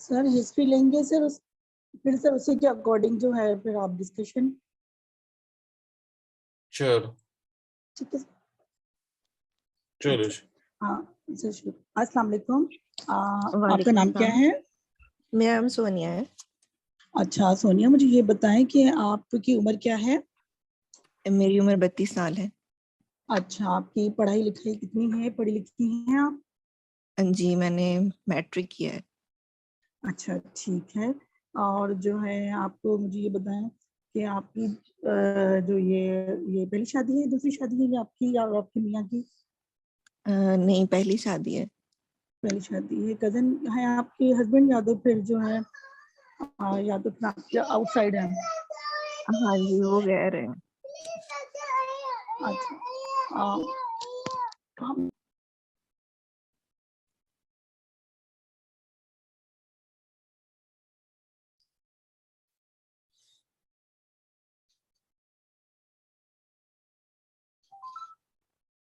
Sir history लेंगे sir, फिर sir उसी के अकॉर्डिंग जो है फिर आप डिस्कशन। चलो ठीक है चलो। हाँ सर शुरू। अस्सलाम वालेकुम। आपका वालेकुम नाम क्या सलाम। है? मेरा नाम सोनिया है। अच्छा सोनिया, मुझे ये बताएं कि आपकी उम्र क्या है? मेरी उम्र 32 साल है। अच्छा, आपकी पढ़ाई लिखाई कितनी है, पढ़ी लिखी हैं आप? जी, मैंने मैट्रिक किया है। अच्छा ठीक है। और जो है आपको मुझे ये बताएं कि आपकी जो ये पहली शादी है, दूसरी शादी है, या आपकी या आपकी मियाँ की? नहीं, पहली शादी है। पहली शादी है। कजन है आपके हस्बैंड, या तो फिर जो है या तो फिर आपके आउटसाइड है? हाँ जी, वो गए रहे हैं। अच्छा हम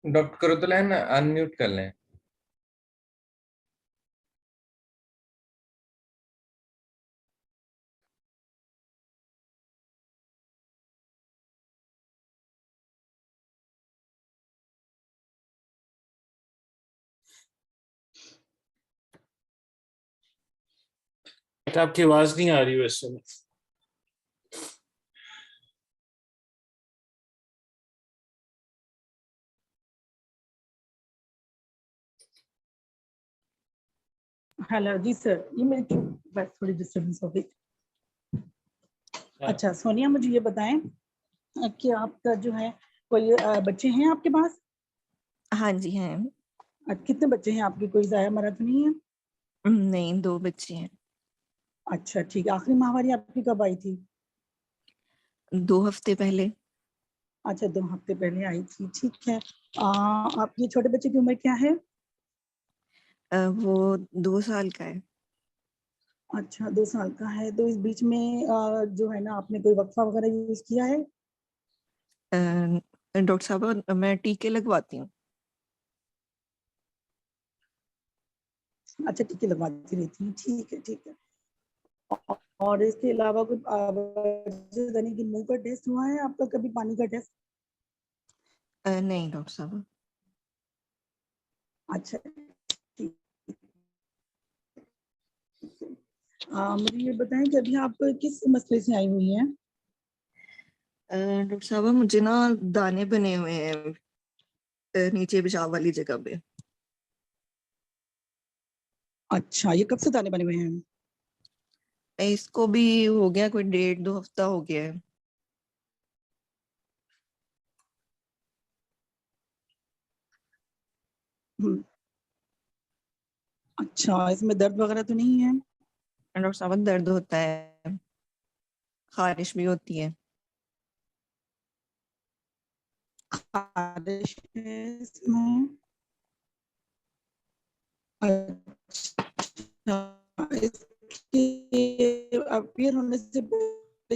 डॉक्टर करो तो लें, अनम्यूट कर लें। आपकी आवाज नहीं आ रही वैसे में। हेलो जी सर, ये मेरी बस थोड़ी डिस्टर्बेंस हो गई। अच्छा सोनिया, मुझे ये बताएं कि आपका जो है कोई बच्चे हैं आपके पास? हाँ जी, हैं। कितने बच्चे हैं आपके, कोई जाया मरा तो नहीं है? नहीं, 2 बच्चे हैं। अच्छा ठीक है। आखिरी माहवारी आपकी कब आई थी? 2 हफ्ते पहले। अच्छा 2 हफ्ते पहले आई थी, ठीक है। आपके छोटे बच्चे की उम्र क्या है? वो 2 साल का है। अच्छा 2 साल का है। तो इस बीच में जो है ना, आपने कोई वक्फा वगैरह यूज किया है? डॉक्टर साहब, मैं टीके लगवाती हूँ। अच्छा टीके लगवाती रहती है, ठीक है ठीक है। और इसके अलावा कोई यानी कि मुंह का टेस्ट हुआ है आपका कभी, पानी का टेस्ट? नहीं डॉक्टर साहब। अच्छा ठीक है। मुझे ये बताएं कि अभी आप किस मसले से आई हुई हैं? डॉक्टर साहब, मुझे ना दाने बने हुए हैं नीचे पेशाब वाली जगह पे। अच्छा, ये कब से दाने बने हुए हैं? इसको भी हो गया कोई 1.5-2 हफ्ता हो गया है। हम्म, अच्छा, इसमें दर्द वगैरह तो नहीं है? डॉक्टर साहब, दर्द होता है, खारिश भी होती है। खारिश है इसमें? अच्छा, इसके अपीयर होने से पहले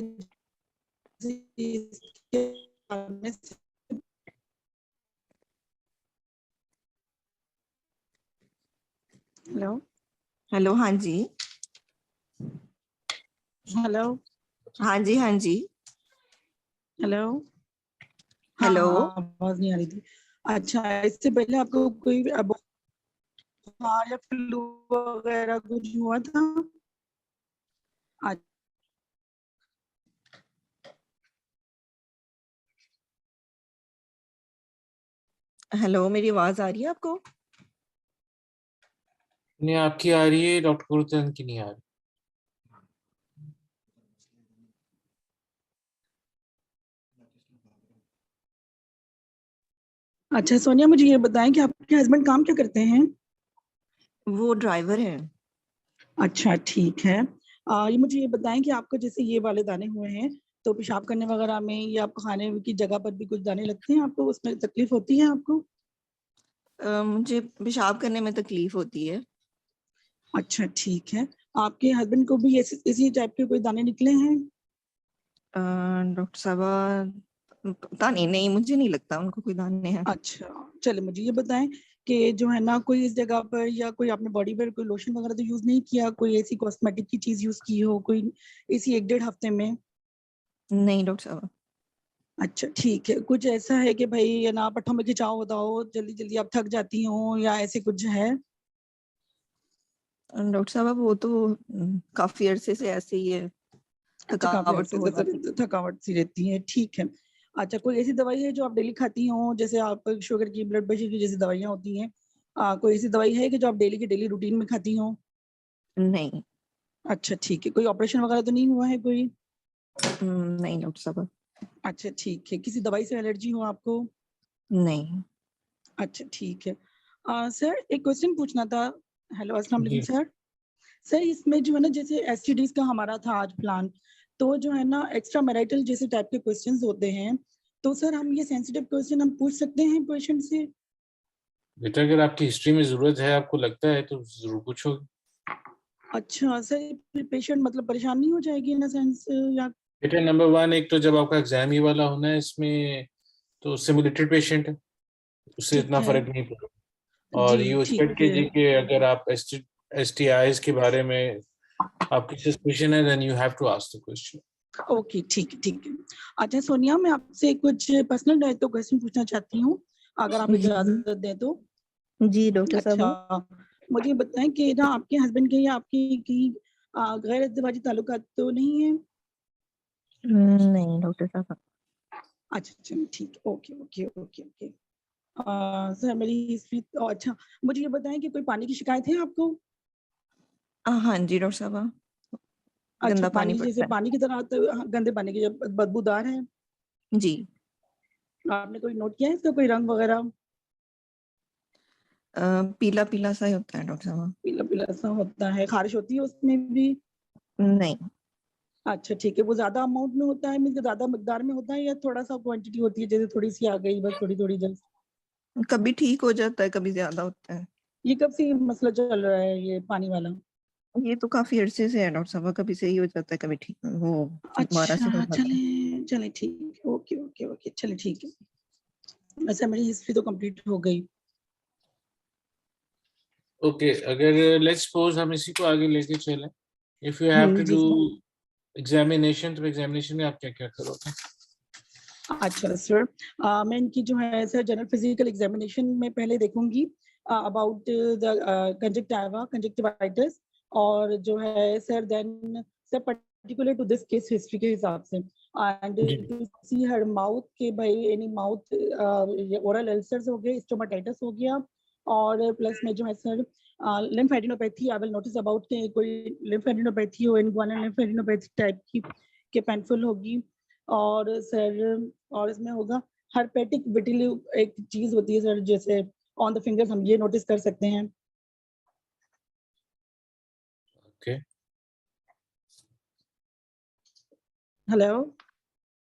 इसके आने से हेलो हेलो, हाँ जी। हेलो हाँ जी, हाँ जी। हेलो हाँ हेलो। हाँ, आवाज नहीं आ रही थी। अच्छा, इससे पहले आपको कोई बुखार या फ्लू वगैरह कुछ हुआ था? हेलो, मेरी आवाज आ रही है आपको? नहीं, आपकी आ रही है, डॉक्टर गुरुचंद की नहीं आ रही। अच्छा सोनिया, मुझे ये बताएं कि आपके हस्बैंड काम क्या करते हैं? वो ड्राइवर है। अच्छा ठीक है। ये मुझे ये बताएं कि आपको जैसे ये वाले दाने हुए हैं, तो पेशाब करने वगैरह में या आपको खाने की जगह पर भी कुछ दाने लगते हैं आपको, उसमें तकलीफ होती है आपको? मुझे पेशाब करने में तकलीफ होती है। अच्छा ठीक है। आपके हस्बैंड को भी इसी टाइप के कोई दाने निकले हैं? डॉक्टर साहब, पता नहीं, नहीं मुझे नहीं लगता उनको कोई दाने हैं। अच्छा चले, मुझे ये बताएं कि जो है ना कोई इस जगह पर या कोई आपने बॉडी पर कोई लोशन वगैरह तो यूज नहीं किया, कोई ऐसी कॉस्मेटिक की चीज यूज की हो कोई इसी 1-1.5 हफ्ते में? नहीं डॉक्टर साहब। अच्छा ठीक है, कुछ ऐसा है कि भाई या ना पट्टों में खिंचाव होता हो, जल्दी जल्दी आप थक जाती हो या ऐसे कुछ है? डॉक्टर साहब वो तो काफी अरसे से ऐसे ही है, अच्छा, काफी थकावट अरसे तो हो जाती है। से थकावट सी रहती है, ठीक है। अच्छा, कोई ऐसी दवाई है जो आप डेली खाती हो, जैसे आप शुगर की, ब्लड प्रेशर की जैसी दवाइयाँ होती हैं, कोई ऐसी दवाई है कि जो आप डेली के डेली रूटीन में खाती हो? नहीं। अच्छा ठीक है, कोई ऑपरेशन वगैरह तो नहीं हुआ है कोई? नहीं डॉक्टर साहब। अच्छा ठीक है, किसी दवाई से एलर्जी हो आपको? नहीं। अच्छा ठीक है। सर एक क्वेश्चन पूछना था। हेलो, अस्सलाम वालेकुम जी सर। सर इसमें जो है ना जैसे एसटीडीज का हमारा था आज प्लान, तो जो है ना एक्स्ट्रा मैरिटल जैसे टाइप के क्वेश्चंस होते हैं, तो सर हम ये सेंसिटिव क्वेश्चन हम पूछ सकते हैं पेशेंट से? बेटा, अगर आपकी हिस्ट्री में जरूरत है, आपको लगता है तो जरूर पूछोगे। अच्छा सर, पेशेंट मतलब परेशान नहीं हो जाएगी इन सेंस या? बेटा नंबर वन, एक तो जब आपका एग्जाम ही वाला होना है इसमें, तो सिमुलेटेड पेशेंट है, उससे ठीक इतना है। फर्क नहीं पड़ेगा। जी और ये एक्सपेक्ट ठीक है। कीजिए कि अगर आप STIs के बारे में आपकी सस्पिशन है, then you have to ask the question. Okay ठीक है, ठीक है। अच्छा सोनिया, मैं आपसे कुछ पर्सनल तो क्वेश्चन पूछना चाहती हूँ, अगर आप जी इजाजत दें तो। जी डॉक्टर अच्छा, साहब। मुझे बताएं कि ना आपके हस्बैंड के या आपकी की गैर इज़्दिवाजी ताल्लुकात तो नहीं है? नहीं डॉक्टर साहब। अच्छा चलिए ठीक है, okay okay okay okay. Sir मेरी हिस्ट्री तो अच्छा, मुझे ये बताएं कि कोई पानी की शिकायत है आपको? हाँ जी डॉक्टर साहब, अच्छा, गंदा पानी पानी जैसे पड़ता है। पानी की तरह आता है, हाँ, गंदे पानी की जब बदबूदार है? जी। आपने कोई नोट किया है इसका कोई रंग वगैरह? पीला पीला सा ही होता है डॉक्टर साहब। पीला पीला सा होता है, खारिश होती है उसमें भी? नहीं। अच्छा ठीक है, वो ज्यादा अमाउंट में होता है, मीन्स ज्यादा मिकदार में होता है या थोड़ा सा क्वांटिटी होती है, जैसे थोड़ी सी आ गई बस थोड़ी थोड़ी जल्द? कभी ठीक हो जाता है, कभी ज्यादा होता है। ये कब से ये मसला चल रहा है ये पानी वाला? ये तो काफी अरसे से है डॉक्टर साहब, कभी सही हो जाता है, कभी ठीक वो दोबारा से हो अच्छा जाता है। चले चले ठीक है, ओके ओके ओके, चले ठीक है। वैसे मेरी हिस्ट्री तो कंप्लीट हो गई। ओके, अगर लेट्स सपोज हम इसी को आगे लेके चलें, इफ यू हैव टू जी डू सर। एग्जामिनेशन, तो एग्जामिनेशन में आप क्या क्या करोगे? अच्छा सर, मैं इनकी जो है सर जनरल फिजिकल एग्जामिनेशन में पहले देखूंगी अबाउट द कंजक्टिवा कंजक्टिवाइटिस, और जो है sir then sir particular to this case history के हिसाब से, एंड जी टू सी हर माउथ के भाई एनी माउथ ओरल अल्सर्स हो गए, स्टोमाटाइटिस हो गया, और प्लस में जो है sir lymphadenopathy I will notice about के कोई लिम्फेडिनोपैथी हो, इनग्वानल लिम्फेडिनोपैथी टाइप की के पेनफुल होगी, और सर और इसमें होगा हर्पेटिक विटिलियो, एक चीज होती है सर जैसे ऑन द फिंगर्स, हम ये नोटिस कर सकते हैं। ओके। हेलो।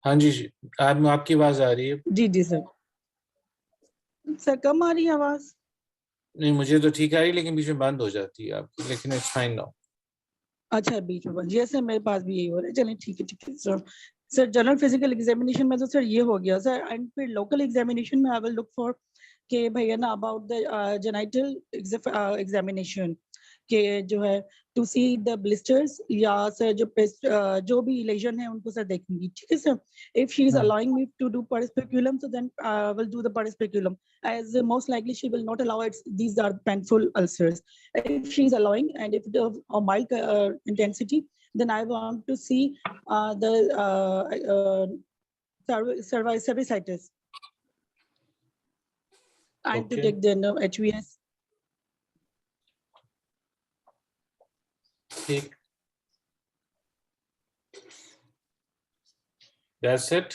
हाँ जी जी, आपकी आवाज आ रही है। जी जी सर। सर कम आ रही है आवाज? नहीं, मुझे तो ठीक आ रही है, लेकिन बीच में बंद हो जाती है आपकी, लेकिन इट्स फाइन नाउ। अच्छा बीच में बंद, जैसे मेरे पास भी यही हो रहा है, चलिए ठीक है sir. Sir general physical examination में तो सर ये हो गया सर, एंड फिर लोकल एग्जामिनेशन में आई विल लुक फॉर के भैया ना अबाउट द जेनाइटल एग्जामिनेशन के जो है टू सी द ब्लिस्टर्स या सर जो भी लेजन है उनको सर देखूंगी, ठीक है सर। इफ शी इज हाँ, अलाउइंग मी टू डू पेरिस्पेculum, so then will do the पेरिस्पेculum, as most likely she will not allow it, these are painful ulcers. If she is allowing and if it is of mild intensity, then I want to see the cervicitis and to okay, take the HVS. ठीक, that's it.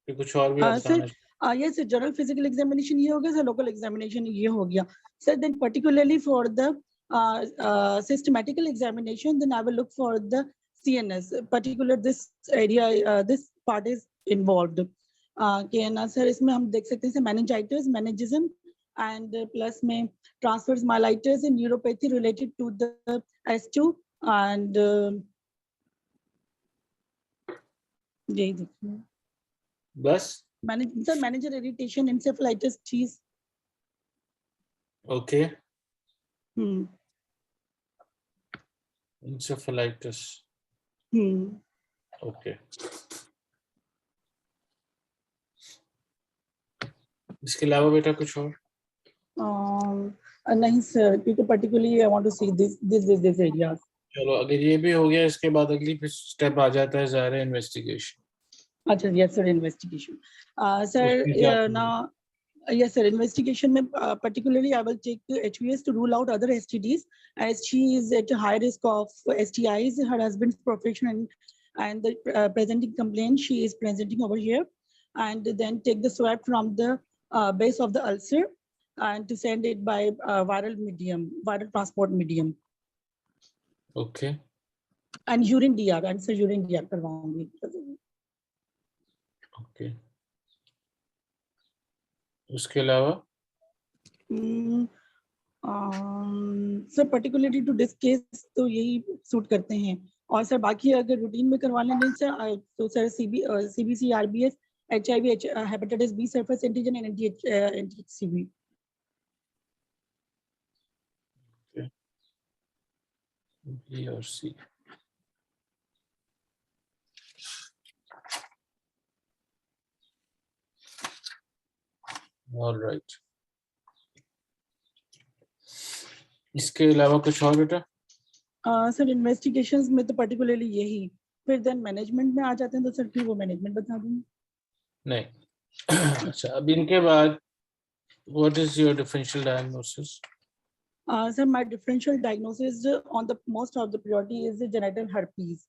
फिर कुछ और भी आप sir बताना? ये sir general physical examination ये हो गया सर, लोकल एग्जामिनेशन ये हो गया sir, then particularly for the systematical examination, then I will look for the CNS, particular this area, this part is involved. के ना सर इसमें हम देख सकते हैं meningitis, meningism, and plus में transverse myelitis and neuropathy related to the S2, and यही देखिए बस। Sir meningeal irritation, encephalitis, cheese। Okay, hmm encephalitis, okay. इसके अलावा बेटा कुछ और? नहीं सर, क्योंकि particularly I want to see this areas. चलो, अगर ये भी हो गया, इसके बाद अगली स्टेप आ जाता है ज़ाहिर इन्वेस्टिगेशन। अच्छा, yes sir, investigation. Sir, उसमें क्या now, yes sir, investigation में particularly I will take the HVS to rule out other STDs, as she is at a high risk of STIs. Her husband's profession and the presenting complaint she is presenting over here, and then take the swab from the base of the ulcer and to send it by viral transport medium, okay, and urine DR. And sir, urine DR करवाऊंगी. Okay. उसके अलावा sir particularly to this case तो यही suit करते हैं, और sir बाकी अगर रूटीन में करवा लेंगे सर तो sir CBC, RBS, HIV, hepatitis B, surface antigen and NTHCV. B और सी। ऑलराइट, इसके अलावा कुछ और बेटा? सर इन्वेस्टिगेशंस में तो पर्टिकुलरली यही, फिर देन मैनेजमेंट में आ जाते हैं तो सर फिर वो मैनेजमेंट बता दूंगी. नहीं। अच्छा, अब इनके बाद what is your differential diagnosis? Sir, my differential diagnosis on the most of the priority is the genital herpes,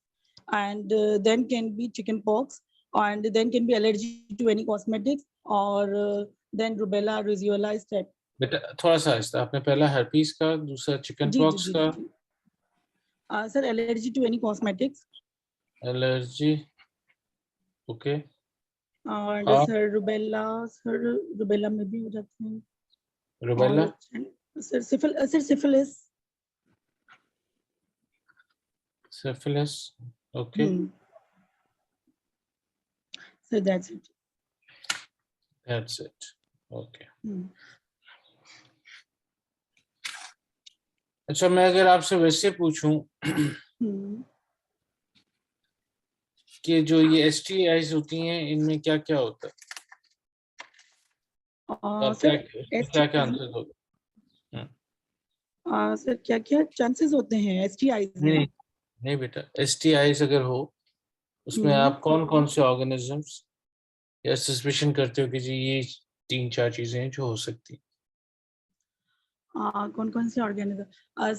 and then can be chickenpox, and then can be allergy to any cosmetics, or then rubella, roseola type. बेटा थोड़ा सा आहिस्ता, आपने पहला herpes का, दूसरा chicken जी जी pox जी का, जी. Sir, allergy to any cosmetics, allergy, okay, and और sir rubella में भी हो जाते हैं, रुबेला, और sir syphilis. Syphilis, okay, So that's it. That's it, okay. अच्छा, मैं अगर आपसे वैसे पूछूं कि जो ये STIs होती हैं, इनमें क्या क्या होता है, और सर क्या क्या आंसर होगा? सर क्या क्या चांसेस होते हैं STIs में? नहीं नहीं बेटा, STIs अगर हो उसमें आप कौन कौन से ऑर्गेनिजम्स या सस्पिशन करते हो कि जी ये 3-4 चीजें हैं जो हो सकती? कौन कौन से ऑर्गेनिज्म?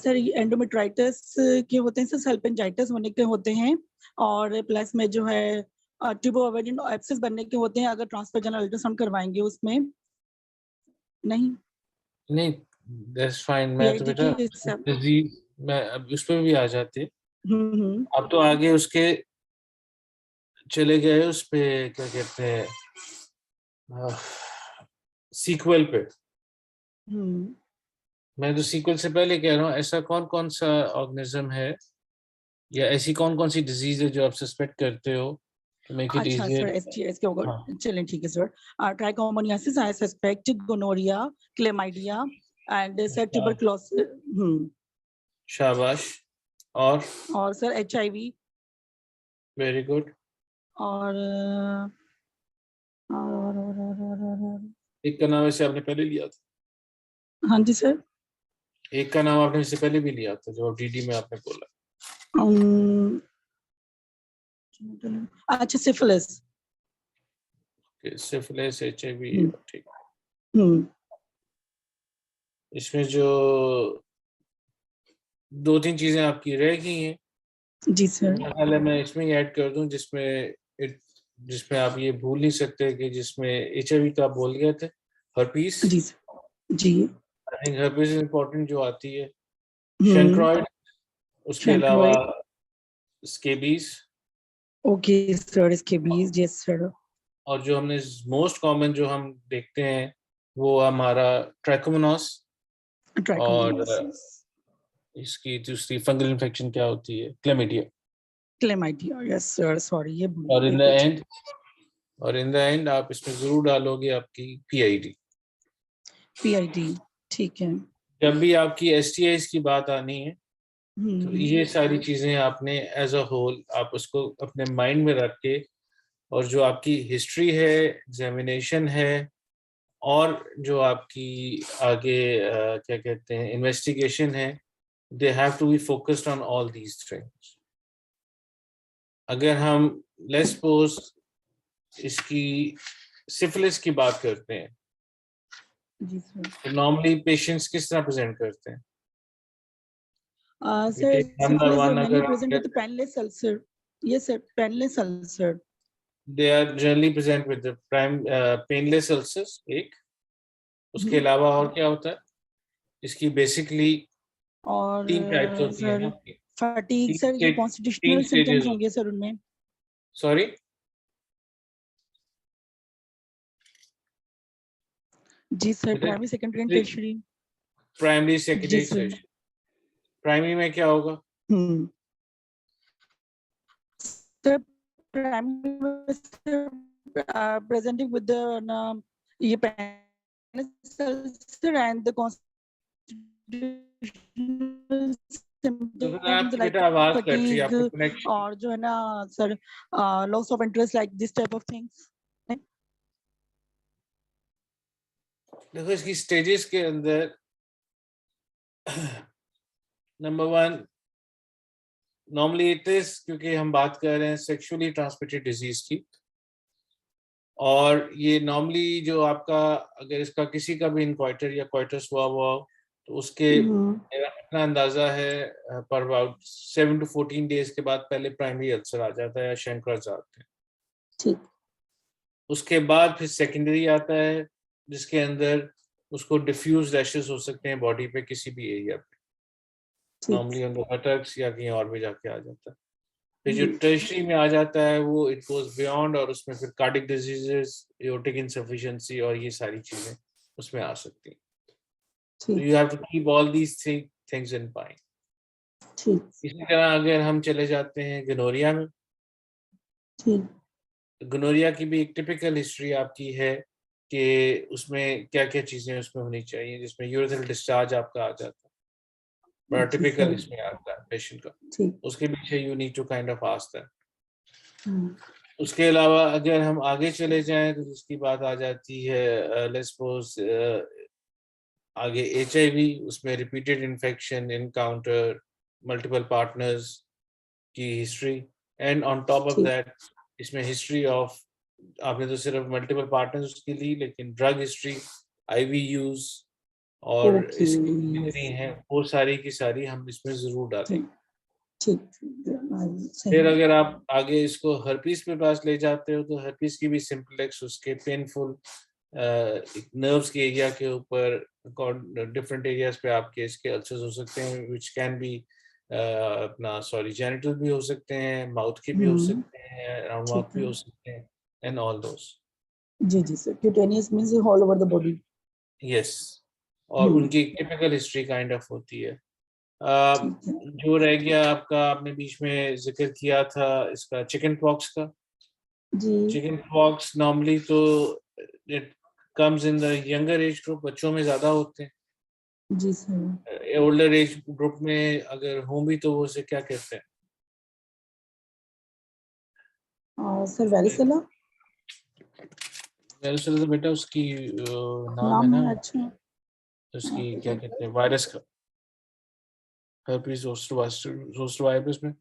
सर एंडोमेट्राइटिस के होते हैं सर, सल्पेंजाइटिस होने के होते हैं, और प्लस में जो है ट्यूबोओवेरियन एब्सेस बनने के होते हैं अगर ट्रांसफर अल्ट्रासाउंड करवाएंगे उसमें. नहीं दैट्स फाइन। मैं तो PID बेटा के सब. डिजीज, मैं अब उस पर भी आ जाते, अब तो आगे उसके चले गए उस पे, क्या कहते हैं, सीक्वल पे। मैं तो सीक्वल से पहले कह रहा हूँ, ऐसा कौन कौन सा ऑर्गेनिज्म है या ऐसी कौन कौन सी डिजीज है जो आप सस्पेक्ट करते हो to make it अच्छा easier? सर STIs के होगा. हाँ, चलें ठीक है sir. Trichomoniasis I suspect, gonorrhoea, chlamydia, and sir tuberculosis. शाबाश। और सर HIV, वेरी गुड। और एक का नाम वैसे आपने पहले लिया था, हाँ जी सर. एक का नाम आपने इससे पहले भी लिया था जो DD में आपने बोला। अच्छा सिफिलिस. सिफिलिस, HIV, ठीक। इसमें जो 2-3 चीजें आपकी रह गई हैं, जी सर. मैं इसमें ऐड कर दूं जिसमें आप ये भूल नहीं सकते कि जिसमें HIV का आप बोल गए थे, हर्पीस। जी सर. जी. आई थिंक हर्पीस इम्पोर्टेंट जो आती है, शैंक्रोइड, उसके अलावा scabies, okay sir. Scabies, yes sir. और जो हमने मोस्ट कॉमन जो हम देखते हैं वो हमारा ट्रैकोमोनास, और इसकी दूसरी फंगल इन्फेक्शन क्या होती है, chlamydia. Chlamydia, yes sir. Sorry ये भूल और इन गई. द एंड आप इसमें जरूर डालोगे आपकी PID. PID. ठीक है। जब भी आपकी STIs की बात आनी है तो ये सारी चीजें आपने एज अ होल आप उसको अपने माइंड में रख के, और जो आपकी हिस्ट्री है, एग्जामिनेशन है, और जो आपकी आगे क्या कहते हैं इन्वेस्टिगेशन है, they have to be focused on all these things. अगर हम लेट्स सपोज इसकी सिफिलिस की बात करते हैं जी सर। तो नॉर्मली पेशेंट्स किस तरह प्रेजेंट करते हैं? Sir number syphilis one mainly अगर present with the painless ulcer. Yes sir, painless ulcer. they are generally present with the painless ulcers एक, उसके अलावा और क्या होता है? इसकी बेसिकली और 3 टाइप्स होती है ना, सर फटीग सर, जो 3 कॉन्स्टिट्यूशनल स्टेजेस। सिम्टम्स होंगे सर उनमें। सॉरी, जी sir, primary secondary and tertiary. Primary जी सेकेंडरी सर। टर्शियरी। प्राइमरी में क्या होगा? Sir primary presenting with the ये painless ulcer and the constitutional symptoms like बेटा आवाज कट रही है, fatigue आपका कनेक्शन। और जो है ना sir loss of interest like this type of things। देखो इसकी स्टेजेस के अंदर नंबर 1 नॉर्मली इट इज, क्योंकि हम बात कर रहे हैं सेक्सुअली ट्रांसमिटेड डिजीज की, और ये नॉर्मली जो आपका अगर इसका किसी का भी इनक्वाइटर या क्वाइटस हुआ हो तो उसके मेरा अपना अंदाजा है पर अबाउट 7 to 14 डेज के बाद पहले प्राइमरी अल्सर आ जाता है या शंकर्स आते हैं। ठीक। उसके बाद फिर सेकेंडरी आता है जिसके अंदर उसको डिफ्यूज रैशेस हो सकते हैं बॉडी पे किसी भी एरिया पे, नॉर्मली ऑन द बटक्स या कहीं और भी जाके आ जाता है। फिर जो टर्शियरी में आ जाता है वो इट गोज बियॉन्ड, और उसमें फिर कार्डियक डिजीजेस, एओर्टिक इनसफिशिएंसी और ये सारी चीजें उसमें आ सकती हैं। So you have to keep all these things in mind. इसी तरह अगर हम चले जाते हैं गनोरिया में, गनोरिया की भी एक टिपिकल हिस्ट्री आपकी है कि उसमें क्या क्या चीजें उसमें होनी चाहिए, जिसमें यूरेथ्रल डिस्चार्ज आपका आ जाता है, बड़ा टिपिकल इसमें आता है पेशेंट का। उसके पीछे you need to kind of ask that. उसके अलावा अगर हम आगे चले जाएं तो उसकी बात आ जाती है लेट्स सपोज आगे HIV, उसमें repeated infection, encounter, multiple partners की history, and on top of that इसमें हिस्ट्री ऑफ, आपने तो सिर्फ मल्टीपल पार्टनर्स की ली, लेकिन ड्रग हिस्ट्री, IV यूज और इसकी जितनी है वो सारी की सारी हम इसमें जरूर डालेंगे। फिर अगर आप आगे इसको हर्पीस पे पास ले जाते हो तो हर्पीस की भी सिंपलेक्स, उसके पेनफुल नर्व्स के एरिया के ऊपर डिफरेंट एरियाज पे आपके इसके अल्सर्स हो सकते हैं, व्हिच कैन बी अपना सॉरी जेनिटल भी हो सकते हैं, माउथ के भी हो सकते हैं, अराउंड माउथ भी हो सकते हैं, एंड ऑल दोस। जी जी sir, cutaneous means all over the body. Yes, और उनकी टिपिकल हिस्ट्री काइंड ऑफ होती है। जो रह गया आपका, आपने बीच में जिक्र किया था इसका चिकन पॉक्स का। चिकन पॉक्स नॉर्मली तो it comes in the younger age group, बच्चों में ज्यादा होते हैं। जी सर। ओल्डर एज ग्रुप में अगर हों भी तो वो उसे क्या कहते हैं? Sir varicella. वैरिसेला तो बेटा उसकी नाम है ना, अच्छा उसकी क्या कहते हैं वायरस का, herpes zoster में।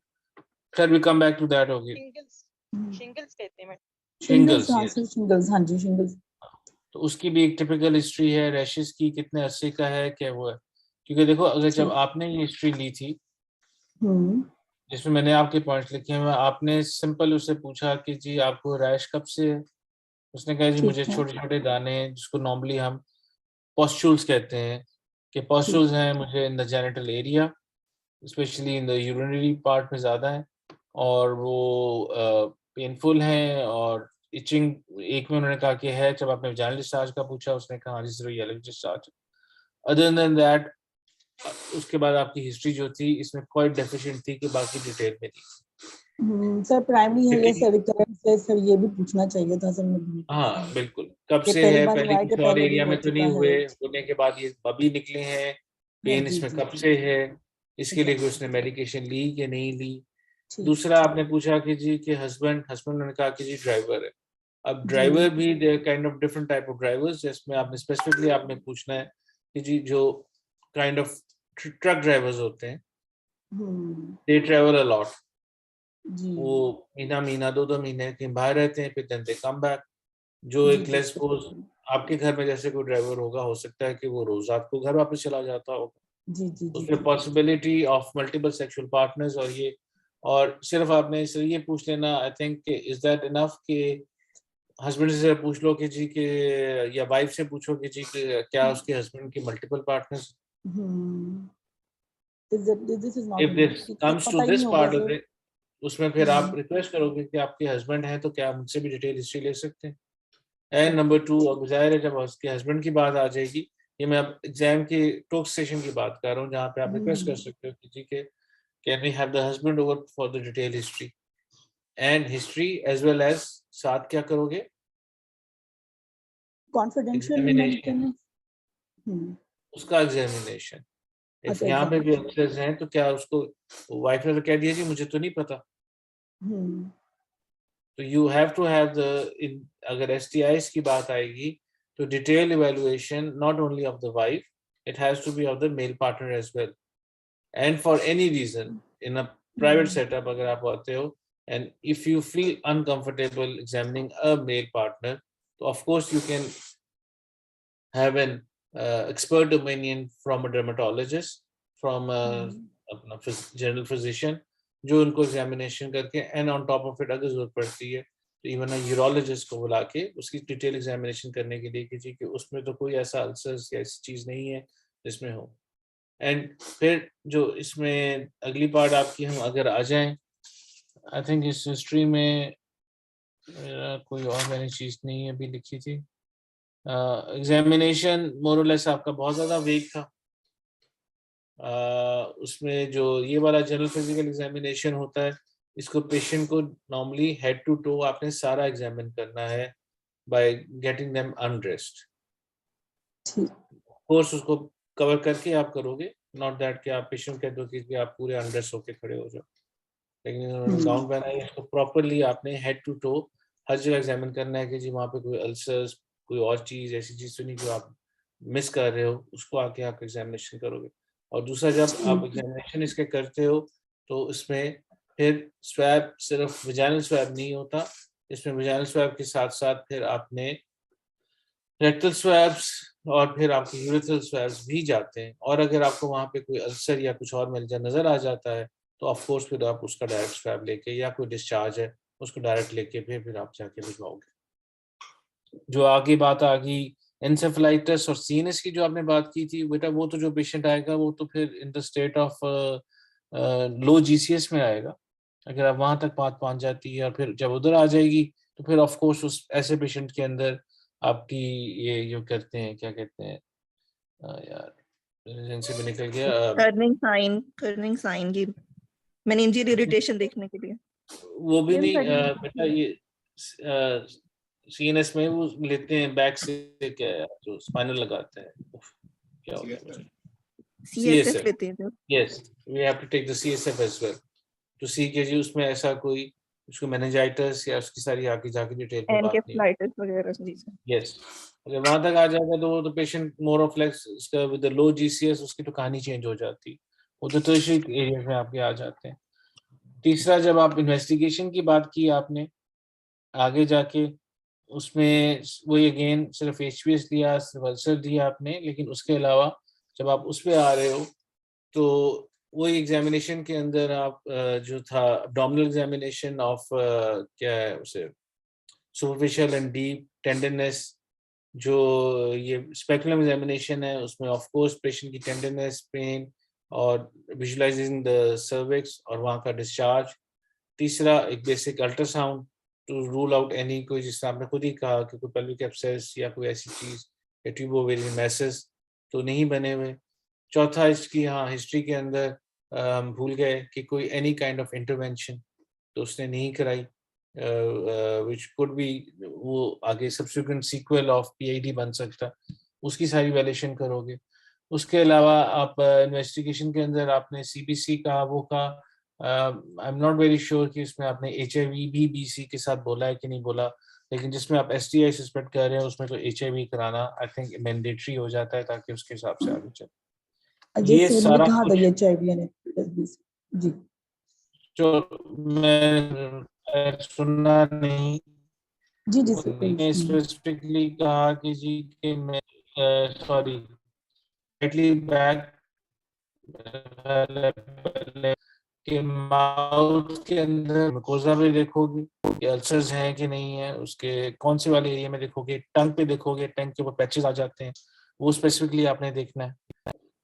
खैर we come back to that होगी। शिंगल्स कहते हैं। शिंगल्स, शिंगल्स, हाँ जी शिंगल्स। तो उसकी भी एक टिपिकल हिस्ट्री है, रैशेस की कितने अरसे का है, क्या वो है, क्योंकि देखो अगर जब आपने ये हिस्ट्री ली थी जिसमें मैंने आपके पॉइंट्स लिखे हैं, आपने सिंपल उससे पूछा कि जी आपको रैश कब से है, उसने कहा जी मुझे छोटे छोटे दाने हैं, जिसको नॉर्मली हम पॉस्चुल्स कहते हैं, कि पॉस्चुल्स हैं मुझे in the genital area, specially in the urinary part में ज़्यादा है, और वो पेनफुल हैं और इचिंग एक में उन्होंने कहा कि है, जब आपने वैजाइनल डिस्चार्ज का पूछा उसने कहा जी सिर्फ yellow discharge. Other than that उसके बाद आपकी हिस्ट्री जो थी इसमें क्वाइट डेफिशिएंट थी कि बाकी डिटेल में नहीं। सर प्राइमरी है ये लेकिन सर, रिकरेंस है सर, ये भी पूछना चाहिए था सर मुझे। हाँ बिल्कुल, कब ये से पहली है, बार पहले हुआ है कि किसी और पहले भी एरिया हो में तो चुका नहीं हुए, है? होने के बाद ये अभी निकले हैं, हाँ, पेन जी इसमें जी कब जी, से है, इसके लिए एग्जैक्टली। उसने मेडिकेशन ली कि नहीं ली। ठीक दूसरा ठीक। आपने पूछा कि जी कि हस्बैंड हस्बैंड ने कहा कि जी ड्राइवर है। अब जी। ड्राइवर भी there kind of different type of drivers, जिसमें आपने स्पेसिफिकली आपने पूछना है कि जी जो काइंड ऑफ ट्रक ड्राइवर्स होते हैं, दे ट्रैवल अ लॉट। जी वो महीना महीना 2-2 महीने कहीं बाहर रहते हैं, फिर देन दे कम बैक। जो जी एक जी लेस सपोज आपके घर में जैसे कोई ड्राइवर होगा, हो सकता है कि वो रोज रात को घर वापस चला जाता होगा, जी जी जी उसमें जी। Possibility of multiple sexual partners. और ये, और सिर्फ आपने इसलिए ये पूछ लेना, I think is that enough कि हस्बैंड से पूछ लो कि जी के, या वाइफ से पूछो कि जी कि क्या उसके हस्बैंड की multiple partners. This is not if enough, this क्योंकि कम्स टू पता ही दिस नहीं होगा पार्ट ऑफ सर। इट, उसमें फिर आप रिक्वेस्ट करोगे कि आपके हस्बैंड हैं तो क्या मुझसे भी डिटेल हिस्ट्री ले सकते हैं। एंड नंबर 2, अब जाहिर है जब उसके हस्बैंड की बात आ जाएगी, ये मैं अब एग्जाम की टॉक सेशन की बात कर रहा हूँ, जहाँ पे आप रिक्वेस्ट कर सकते हो कि जी के can we have the husband over for the detail history and history as well as, साथ क्या करोगे, कॉन्फिडेंशियल एग्जामिनेशन, मेंटेनेंस। हम्म। उसका एग्जामिनेशन। इफ अच्छा, यहाँ पे भी एग्जामिनेशन। अफसर्स हैं तो क्या उसको, वाइफ ने तो कह दिया जी मुझे तो नहीं पता, हम्म तो you have to have the, अगर एसटीआईज की बात आएगी तो detail evaluation not only of the wife, it has to be of the male partner as well. And for any reason in a private setup अगर आप आते हो, and if you feel uncomfortable examining a male partner, so of course you can have an expert opinion from a dermatologist, from a अपना general physician, जो उनको examination करके and on top of it अगर जरूरत पड़ती है तो even अ urologist को बुला के उसकी डिटेल एग्जामिनेशन करने के लिए कि जी कि उसमें तो कोई ऐसा अल्सर्स या ऐसी चीज नहीं है जिसमें हो। एंड फिर जो इसमें अगली पार्ट आपकी, हम अगर आ जाएं, आई थिंक इस हिस्ट्री में कोई और मैंने चीज नहीं अभी लिखी थी। एग्जामिनेशन मोरलेस आपका बहुत ज़्यादा वीक था। उसमें जो ये वाला जनरल फिजिकल एग्जामिनेशन होता है, इसको पेशेंट को नॉर्मली हेड टू टो आपने सारा एग्जामिन करना है by getting them undressed. Course उसको कवर करके आप करोगे, नॉट दैट कि आप पेशेंट कह दो कि आप पूरे अनड्रेस होके खड़े हो जाओ, लेकिन इन्होंने गाउन पहना है, इसको प्रॉपरली आपने हेड टू टो हर जगह एग्जामिन करना है कि जी वहाँ पे कोई अल्सर्स, कोई और चीज, ऐसी चीज तो नहीं जो आप मिस कर रहे हो, उसको आके आप एग्जामिनेशन करोगे। और दूसरा, जब आप एग्जामिनेशन इसके करते हो तो इसमें फिर स्वैब, सिर्फ विजाइनल स्वैब नहीं होता, इसमें विजाइनल स्वैब के साथ साथ फिर आपने रेक्टल स्वैब्स और फिर आपके यूरेथ्रल स्वैब्स भी जाते हैं। और अगर आपको वहाँ पे कोई अल्सर या कुछ और मिल नजर आ जाता है तो ऑफ कोर्स फिर आप उसका डायरेक्ट स्वैब लेके, या कोई डिस्चार्ज है उसको डायरेक्ट लेके फिर आप जाके भिजवाओगे। जो आगे बात आ गई एंसेफेलाइटिस और सीएनएस की, जो आपने बात की थी बेटा, वो तो जो पेशेंट आएगा वो तो फिर in the state of low GCS में आएगा, अगर आप वहां तक बात पहुंच जाती है, और फिर जब उधर आ जाएगी तो फिर ऑफ कोर्स उस ऐसे पेशेंट के अंदर आपकी ये जो करते हैं, क्या कहते हैं यार, एजेंसी में निकल गया, टर्निंग साइन की मेनिंजियल इरिटेशन देखने के लिए। वो भी नहीं बेटा, ये सीएनएस में वो लेते हैं बैक से, क्या है, जो स्पाइनल लगाते हैं, क्या होता है, सीएसएफ लेते हैं जो। Yes, we have to take the CSF as well to see के जी उसमें ऐसा कोई उसको मेनिंजाइटिस या उसकी सारी आगे जाके डिटेल में बात नहीं। एनकेफेलाइटिस वगैरह जी सर। यस, अगर वहां तक आ जाएगा तो वो पेशेंट मोर ऑफ लेस उसका विद द लो जीसीएस उसकी तो कहानी चेंज हो जाती, वो तो टर्शियरी एरिया में आपके आ जाते हैं। तीसरा, जब आप इन्वेस्टिगेशन की बात की आपने आगे जाके, उसमें वही अगेन सिर्फ एचपीएस दिया, सिर्फ अल्सर दिया आपने, लेकिन उसके अलावा जब आप उस पे आ रहे हो तो वही एग्जामिनेशन के अंदर आप जो था एब्डोमिनल एग्जामिनेशन ऑफ क्या है उसे, सुपरफिशियल एंड डीप टेंडरनेस, जो ये स्पेकुलम एग्जामिनेशन है, उसमें ऑफ कोर्स पेशेंट की टेंडरनेस, पेन और विजुअलाइजिंग द सर्विक्स और वहाँ का डिस्चार्ज। तीसरा, एक basic ultrasound to rule out any, कोई जिस तरह आपने खुद ही कहा कि कोई पेल्विक एब्सेस या कोई ऐसी चीज या ट्यूबोवेरियन मैसेस तो नहीं बने हुए। चौथा, इसकी हाँ हिस्ट्री के अंदर हम भूल गए कि कोई एनी काइंड ऑफ इंटरवेंशन, तो उसने नहीं कराई, विच कुड बी वो आगे सब्सिक्वेंट सीक्वल ऑफ PID बन सकता, उसकी सारी वैल्यूएशन करोगे। उसके अलावा आप इन्वेस्टिगेशन के अंदर आपने CBC का वो का, आई एम नॉट वेरी श्योर कि इसमें आपने HIV भी BC के साथ बोला है कि नहीं बोला, लेकिन जिसमें आप STI सस्पेक्ट कर रहे हैं उसमें तो HIV कराना आई थिंक मैंडेटरी हो जाता है, ताकि उसके हिसाब से आगे चले। जी ये सर, मैंने सारा कहा था कुछ ये HIV and hepatitis B। जी जो मैं सुनना नहीं, जी जी सर, कोई इशू नहीं। स्पेसिफिकली कहा कि जी कि मैं सॉरी बैक के माउथ के अंदर मुकोजा भी देखोगे कि अल्सर्स हैं कि नहीं है, उसके कौन से वाले एरिया में देखोगे, टंग पे देखोगे, टंग के ऊपर पैचेस आ जाते हैं, वो स्पेसिफिकली आपने देखना है।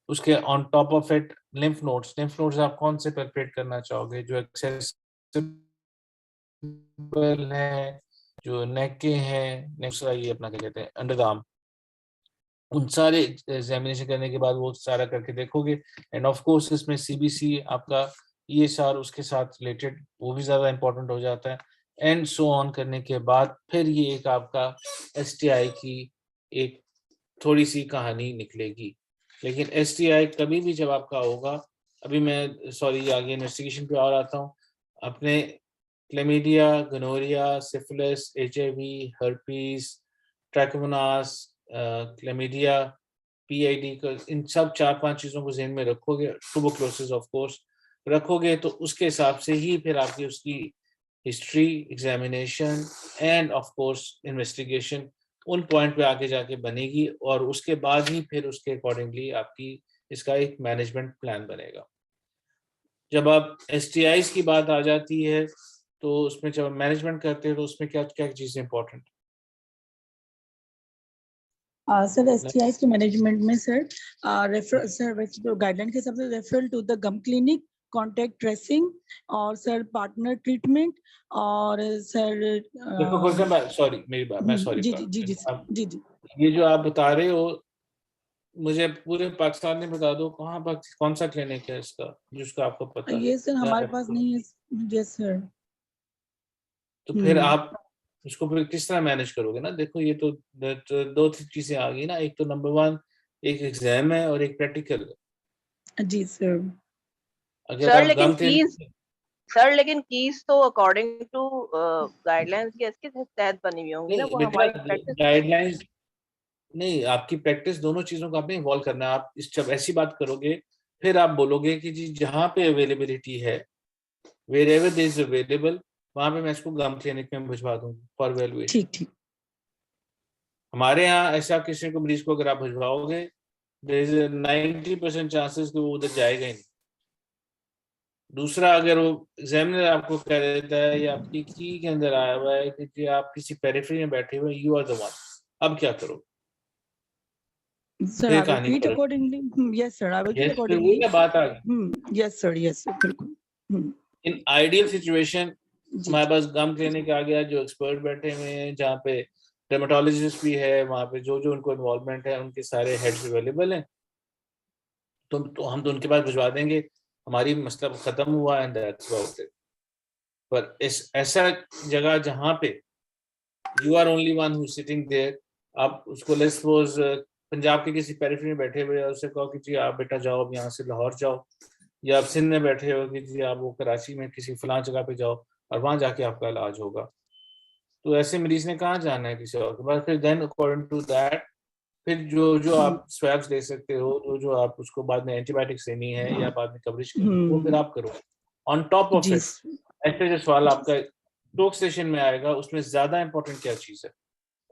उसके on top of it lymph nodes आप कौन से पेल्पेट करना चाहोगे, जो एक्सेसिबल है, जो नेक के हैं, नेक्स्ट ये अपना क्या कहते हैं अंडर द आर्म, उन सारे एग्जामिनेशन करने के बाद वो सारा करके देखोगे। एंड ऑफ कोर्स इसमें CBC आपका ESR उसके साथ रिलेटेड वो भी ज्यादा इंपॉर्टेंट हो जाता है। एंड सो ऑन करने के बाद फिर ये एक आपका STI की एक थोड़ी सी कहानी निकलेगी। लेकिन STI कभी भी जब आपका होगा, अभी मैं सॉरी आगे इन्वेस्टिगेशन पे और आता हूँ, अपने chlamydia, gonorrhoea, syphilis, HIV, herpes, trichomonas, chlamydia, PID का, इन सब 4-5 चीजों को ज़हन में रखोगे, ट्यूबरकुलोसिस ऑफ कोर्स रखोगे, तो उसके हिसाब से ही फिर आपकी उसकी history, examination end of course investigation उन पॉइंट पे आगे जाके बनेगी, और उसके बाद ही फिर उसके अकॉर्डिंगली आपकी इसका एक मैनेजमेंट प्लान बनेगा। जब आप STIs की बात आ जाती है तो उसमें जब मैनेजमेंट करते हैं तो उसमें क्या क्या चीजें इंपॉर्टेंट? सर STIs के मैनेजमेंट में सर रेफर सर गाइडलाइन के हिसाब से referral to the GUM clinic, contact tracing और सर पार्टनर ट्रीटमेंट और सर देखो सॉरी मेरी बात, मैं सॉरी जी जी जी जी जी जी ये जो आप बता रहे हो मुझे पूरे पाकिस्तान में बता दो कहाँ पर कौन सा क्लिनिक है इसका जिसका आपको पता है? ये सर हमारे पास नहीं है। Yes sir. तो फिर आप उसको फिर किस तरह मैनेज करोगे ना? देखो ये तो दो चीजें आ गई ना, एक तो नंबर 1 एक एग्जाम है और एक प्रैक्टिकल है। जी सर। अगर सर आप लेकिन गम कीज सर लेकिन कीज तो अकॉर्डिंग टू गाइडलाइंस के इसके तहत बनी हुई होंगी ना, नहीं वो बेटा, हमारी प्रैक्टिस। गाइडलाइंस नहीं, आपकी प्रैक्टिस दोनों चीजों को आपने इन्वॉल्व करना है। आप इस जब ऐसी बात करोगे फिर आप बोलोगे कि जी जहाँ पे अवेलेबिलिटी है, wherever there is available, वहां पे मैं इसको गम क्लिनिक में भिजवा दूंगी फॉर वैल्यूएशन। ठीक ठीक। हमारे यहाँ ऐसा किसी को मरीज को अगर आप भिजवाओगे, there is a 90% चांसेस कि वो उधर जाएगा ही नहीं। दूसरा, अगर वो एग्जामिनर आपको कह देता है या आपकी की के अंदर आया हुआ है कि जी आप किसी पेरिफेरी में बैठे हुए, यू आर द वन, अब क्या करो? Sir, फिर I will कहानी treat पलट। accordingly. Yes, sir, I will treat yes, फिर वही accordingly. ना बात आ गई। Yes, sir, yes, sir, बिल्कुल। इन आइडियल सिचुएशन जी हमारे पास गम क्लिनिक आ गया, जो एक्सपर्ट बैठे हुए हैं, जहाँ पे डर्मेटोलॉजिस्ट भी है, वहाँ पे जो जो उनको इन्वॉल्वमेंट है उनके सारे हेड्स अवेलेबल हैं, तो हम तो उनके पास भिजवा देंगे, हमारी मतलब खत्म हुआ एंड दैट्स अबाउट इट। पर इस ऐसा जगह जहाँ पे you are only one who sitting there, आप उसको लेट्स सपोज पंजाब के किसी पेरिफेरी में बैठे हुए और उससे कहो कि जी आप बेटा जाओ अब यहाँ से लाहौर जाओ, या आप सिंध में बैठे हो कि जी आप वो कराची में किसी फलां जगह पे जाओ और वहां जाके आपका इलाज होगा, तो ऐसे मरीज ने कहाँ जाना है किसी और के पास? फिर देन अकॉर्डिंग टू दैट फिर जो जो आप स्वैब्स ले सकते हो, जो जो आप उसको बाद में एंटीबायोटिक्स देनी है या बाद में कवरेज करनी है, वो फिर आप करो। ऑन टॉप ऑफ जी इट ऐसे जो सवाल आपका टॉक सेशन में आएगा, उसमें ज्यादा इंपॉर्टेंट क्या चीज है?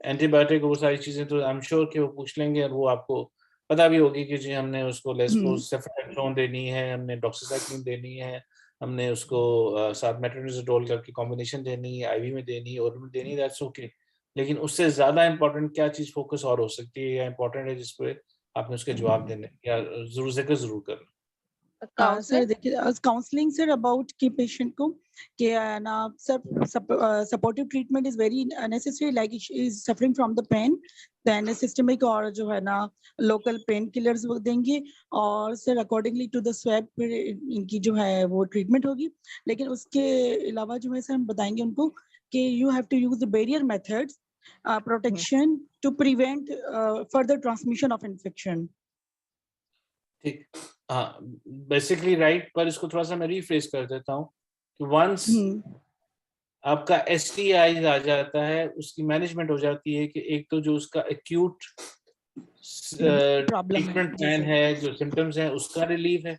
एंटीबायोटिक, वो सारी चीजें तो आई एम श्योर कि वो पूछ लेंगे, और वो आपको पता भी होगी कि जी हमने उसको सेफ्ट्रोन देनी है, हमने डॉक्सीसाइक्लिन देनी है, हमने उसको साथ मेट्रोनिडाजोल करके कॉम्बिनेशन देनी है, IV में देनी है, ओरल में देनी है, दैट्स ओके। लेकिन उससे ज्यादा इंपॉर्टेंट क्या चीज फोकस और हो सकती है या इंपॉर्टेंट है जिस पे आपने उसके जवाब देने या जरूर जिक्र जरूर करना। सर काउंसलिंग देखिए काउंसलिंग सर अबाउट कि पेशेंट को कि ना sir supportive treatment is very necessary like is suffering from the pain then systemic और जो है ना लोकल पेन किलर्स वो देंगे और sir accordingly to the swab इनकी जो है वो ट्रीटमेंट होगी। लेकिन उसके अलावा जो है सर हम बताएंगे उनको कि you have to use the barrier methods protection to prevent further transmission of infection. ठीक, हाँ बेसिकली राइट, पर इसको थोड़ा सा मैं रीफ्रेज कर देता हूँ कि वंस आपका STI आ जाता है उसकी मैनेजमेंट हो जाती है कि एक तो जो उसका एक्यूट प्रॉब्लम है ट्रीटमेंट जी प्लान सर। है, जो सिम्टम्स हैं उसका रिलीफ है।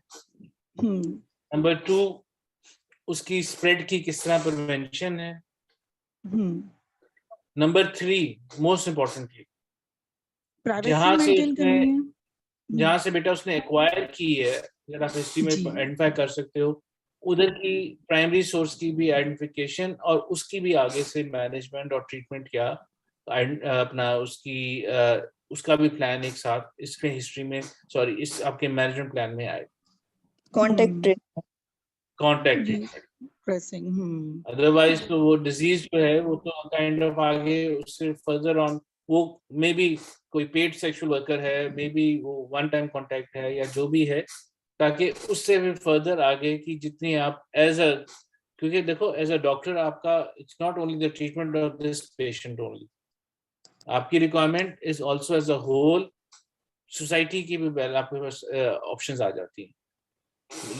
हम्म नंबर 2 उसकी स्प्रेड की किस तरह प्रिवेंशन है। हम्म नंबर 3 मोस्ट इम्पोर्टेंटली प्राइवेसी जहां से मेंटेन उसने करनी है। जहां से बेटा उसने एक्वायर की है, अगर आप हिस्ट्री में जी। आइडेंटिफाई कर सकते हो उधर की प्राइमरी सोर्स की भी आइडेंटिफिकेशन और उसकी भी आगे से मैनेजमेंट और ट्रीटमेंट क्या अपना उसकी उसका भी प्लान एक साथ इसके हिस्ट्री में सॉरी इस आपके मैनेजमेंट प्लान में आए। कॉन्टेक्ट कॉन्टैक्ट जी ट्रीटमेंट, प्रेसिंग। अदरवाइज तो वो डिजीज जो है वो तो काइंड ऑफ आगे उससे फर्दर ऑन वो मे बी कोई पेड सेक्सुअल वर्कर है, मे बी वो वन टाइम कांटेक्ट है या जो भी है, ताकि उससे भी फर्दर आगे की जितनी आप एज अ, क्योंकि देखो एज अ डॉक्टर आपका it's not only the treatment of this patient only, आपकी requirement is also as a whole society की भी आपके पास ऑप्शंस आ जाती हैं।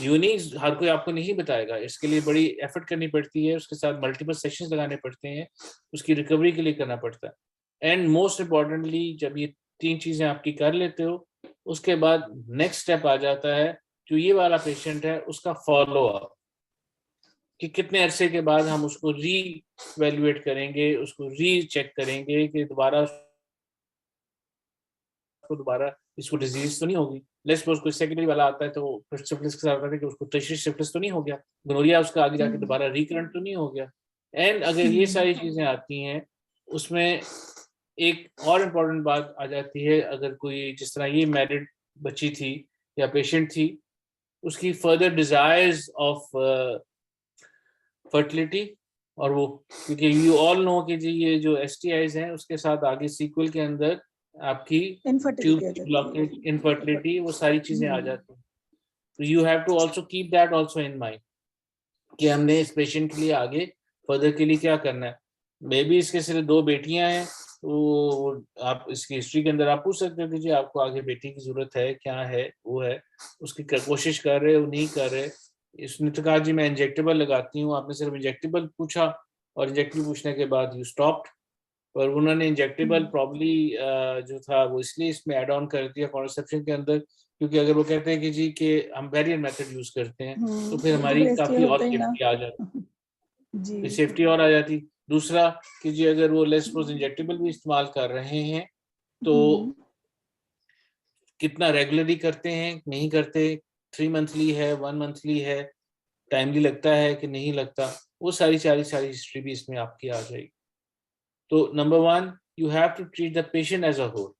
यूनिक हर कोई आपको नहीं बताएगा, इसके लिए बड़ी एफर्ट करनी पड़ती है, उसके साथ मल्टीपल सेशंस लगाने पड़ते हैं, उसकी रिकवरी के लिए करना पड़ता है। एंड मोस्ट इम्पोर्टेंटली जब ये 3 चीजें आपकी कर लेते हो उसके बाद नेक्स्ट स्टेप आ जाता है जो ये वाला पेशेंट है उसका फॉलो अप, कि कितने अरसे के बाद हम उसको री वैल्यूएट करेंगे, उसको री चेक करेंगे कि दोबारा इसको डिजीज तो नहीं होगी। लेट्स सपोज कोई सेकेंडरी वाला आता है तो फिर सिफिलिस के साथ आता है कि उसको टर्शियरी सिफिलिस तो नहीं हो गया, गोनोरिया उसका आगे जाके दोबारा रिकरेंट तो नहीं हो गया। एंड अगर ये सारी चीजें आती हैं उसमें एक और इम्पोर्टेंट बात आ जाती है, अगर कोई जिस तरह ये मैरिड बच्ची थी या पेशेंट थी, उसकी फर्दर डिजायर्स ऑफ फर्टिलिटी, और वो क्योंकि यू ऑल नो कि जी ये जो STIs हैं उसके साथ आगे सीक्वल के अंदर आपकी ट्यूब इनफर्टिलिटी आ जाती ब्लॉकेज, है। इनफर्टिलिटी, वो सारी चीजें आ जाती हैं। तो you have to also keep that also in mind कि हमने इस पेशेंट के लिए आगे फर्दर के लिए क्या करना है। मे बी इसके सिर्फ 2 बेटियां हैं तो आप इसकी हिस्ट्री के अंदर आप पूछ सकते हो कि जी आपको आगे बेटी की जरूरत है, क्या है वो है, उसकी कोशिश कर रहे हो नहीं कर रहे। इसने तो कहा जी मैं इंजेक्टेबल लगाती हूँ, आपने सिर्फ इंजेक्टेबल पूछा और इंजेक्टेबल पूछने के बाद यू स्टॉप्ड, पर उन्होंने इंजेक्टेबल प्रॉब्ली जो था वो इसलिए इसमें ऐड ऑन कर दिया कॉन्ट्रासेप्शन के अंदर, क्योंकि अगर वो कहते हैं कि जी कि हम बैरियर मेथड यूज करते हैं तो फिर हमारी काफी और सेफ्टी आ जाती, जी सेफ्टी और आ जाती। दूसरा कि जी अगर वो लेस सपोज इंजेक्टेबल भी इस्तेमाल कर रहे हैं तो कितना रेगुलरली करते हैं नहीं करते, 3 मंथली है 1 मंथली है, टाइमली लगता है कि नहीं लगता, वो सारी हिस्ट्री भी इसमें आपकी आ जाएगी। तो number 1 you have to treat the patient as a whole.